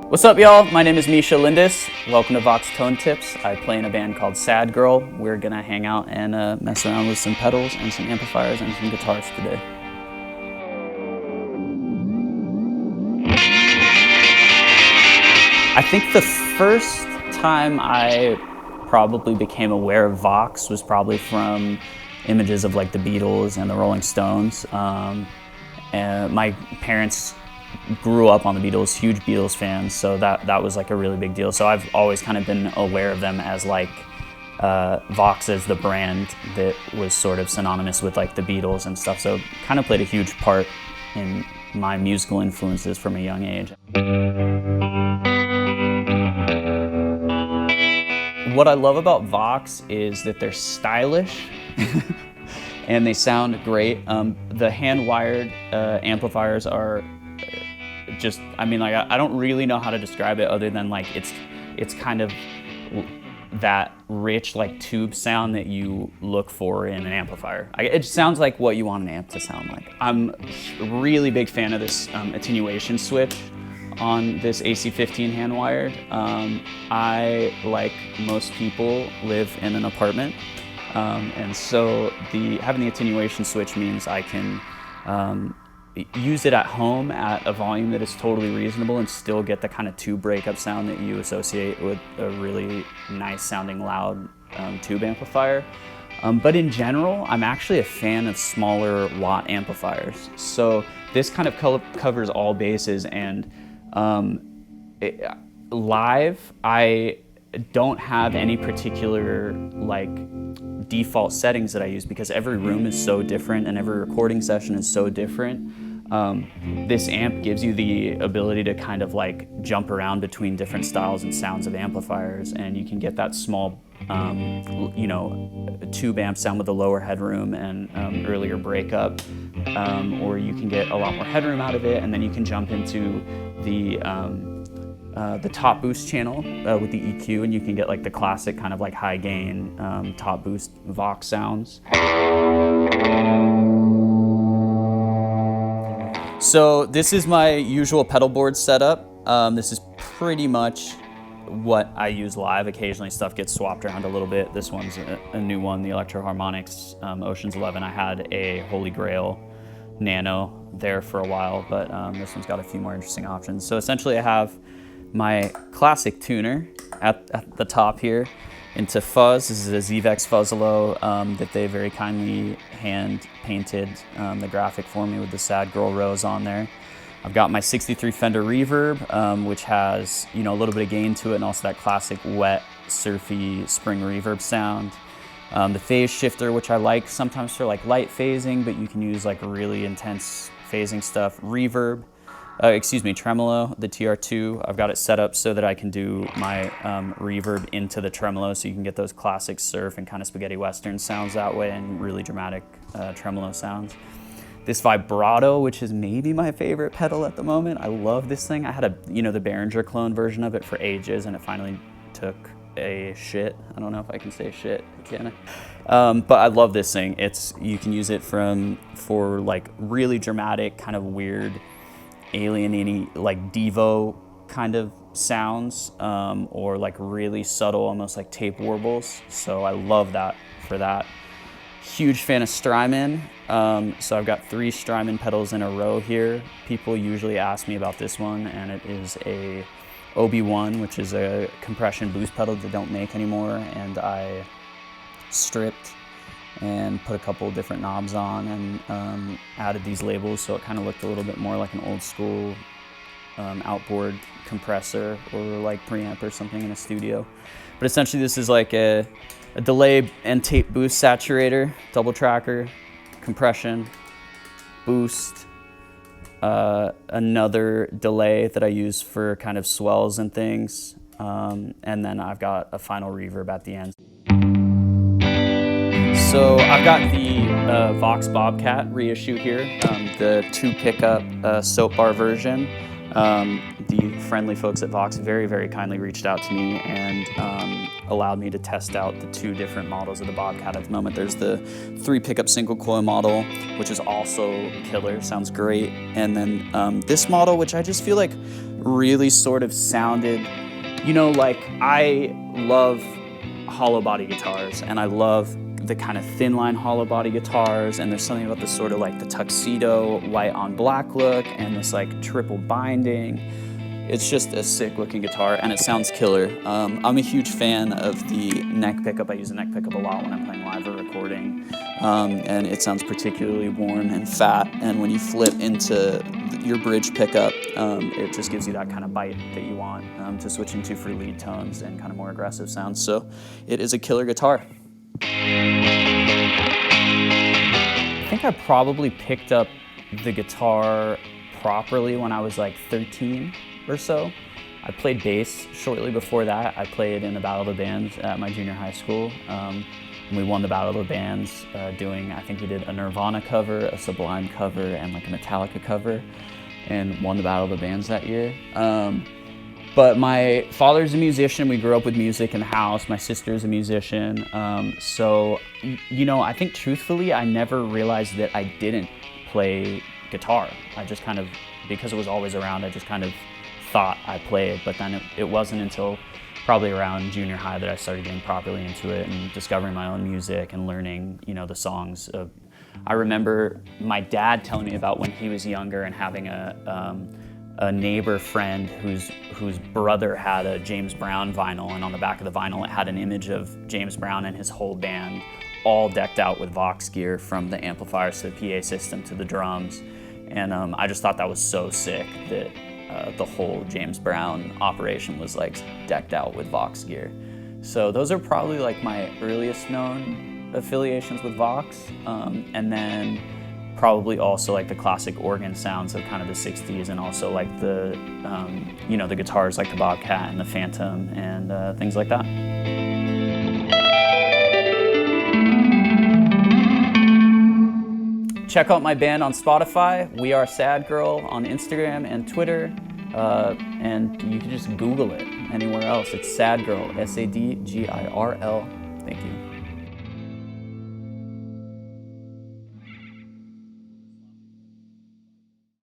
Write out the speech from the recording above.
What's up, y'all? My name is Misha Lindes. Welcome to Vox Tone Tips. I play in a band called SadGirl. We're gonna hang out and mess around with some pedals and some amplifiers and some guitars today. I think the first time I probably became aware of Vox was probably from images of like the Beatles and the Rolling Stones. And my parents grew up on the Beatles, huge Beatles fans, so that was like a really big deal. So I've always kind of been aware of them as like Vox as the brand that was sort of synonymous with like the Beatles and stuff. So kind of played a huge part in my musical influences from a young age. What I love about Vox is that they're stylish and they sound great. The hand-wired amplifiers are just, I mean, like I don't really know how to describe it other than like it's kind of that rich like tube sound that you look for in an amplifier. It sounds like what you want an amp to sound like. I'm a really big fan of this attenuation switch on this AC15 hand-wired. I, like most people, live in an apartment, and so having the attenuation switch means I can use it at home at a volume that is totally reasonable and still get the kind of tube breakup sound that you associate with a really nice sounding loud tube amplifier. But in general, I'm actually a fan of smaller watt amplifiers. So this kind of covers all bases, and live, I don't have any particular like default settings that I use because every room is so different and every recording session is so different. This amp gives you the ability to kind of like jump around between different styles and sounds of amplifiers, and you can get that small, you know, tube amp sound with a lower headroom and earlier breakup, or you can get a lot more headroom out of it, and then you can jump into the top boost channel with the EQ, and you can get like the classic kind of like high gain top boost Vox sounds. So this is my usual pedal board setup. This is pretty much what I use live. Occasionally stuff gets swapped around a little bit. This one's a new one, the Electro Harmonics Oceans 11. I had a Holy Grail Nano there for a while, but this one's got a few more interesting options. So essentially I have my classic tuner at the top here into fuzz. This is a Zvex Fuzzalo that they very kindly hand painted the graphic for me with the SadGirl rose on there. I've got my 63 Fender reverb, which has, you know, a little bit of gain to it, and also that classic wet, surfy spring reverb sound. The phase shifter, which I like sometimes for like light phasing, but you can use like really intense phasing stuff. Reverb. Tremolo, the TR2. I've got it set up so that I can do my reverb into the tremolo, so you can get those classic surf and kind of spaghetti western sounds that way, and really dramatic tremolo sounds. This Vibrato, which is maybe my favorite pedal at the moment. I love this thing. I had the Behringer clone version of it for ages, and it finally took a shit. I don't know if I can say shit, can I? But I love this thing. You can use it for like really dramatic, kind of weird, alien-y, like Devo kind of sounds, or like really subtle, almost like tape warbles. So I love that for that. Huge fan of Strymon. So I've got 3 Strymon pedals in a row here. People usually ask me about this one, and it is a OB1, which is a compression boost pedal that they don't make anymore, and I stripped and put a couple of different knobs on and added these labels so it kind of looked a little bit more like an old school outboard compressor or like preamp or something in a studio. But essentially this is like a delay and tape boost saturator, double tracker, compression, boost, another delay that I use for kind of swells and things, and then I've got a final reverb at the end. So I've got the Vox Bobcat reissue here, the 2 pickup soap bar version. The friendly folks at Vox very, very kindly reached out to me and allowed me to test out the 2 different models of the Bobcat at the moment. There's the 3 pickup single coil model, which is also killer, sounds great. And then this model, which I just feel like really sort of sounded, you know, like I love hollow body guitars and I love the kind of thin line hollow body guitars, and there's something about the sort of like the tuxedo white on black look and this like triple binding. It's just a sick looking guitar and it sounds killer. I'm a huge fan of the neck pickup. I use the neck pickup a lot when I'm playing live or recording, and it sounds particularly warm and fat, and when you flip into your bridge pickup, it just gives you that kind of bite that you want to switch into for lead tones and kind of more aggressive sounds. So it is a killer guitar. I think I probably picked up the guitar properly when I was like 13 or so. I played bass shortly before that. I played in the Battle of the Bands at my junior high school. And we won the Battle of the Bands doing, I think we did a Nirvana cover, a Sublime cover, and like a Metallica cover, and won the Battle of the Bands that year. But my father's a musician. We grew up with music in the house. My sister's a musician. So, you know, I think truthfully, I never realized that I didn't play guitar. I just kind of, because it was always around, I just kind of thought I played. But then it wasn't until probably around junior high that I started getting properly into it and discovering my own music and learning, you know, the songs. I remember my dad telling me about when he was younger and having a neighbor friend whose brother had a James Brown vinyl, and on the back of the vinyl it had an image of James Brown and his whole band all decked out with Vox gear, from the amplifiers to the PA system to the drums. And I just thought that was so sick that the whole James Brown operation was like decked out with Vox gear. So those are probably like my earliest known affiliations with Vox. And then probably also like the classic organ sounds of kind of the 60s, and also like the, you know, the guitars like the Bobcat and the Phantom and things like that. Check out my band on Spotify. We are SadGirl on Instagram and Twitter, and you can just Google it anywhere else. It's SadGirl, SadGirl. Thank you.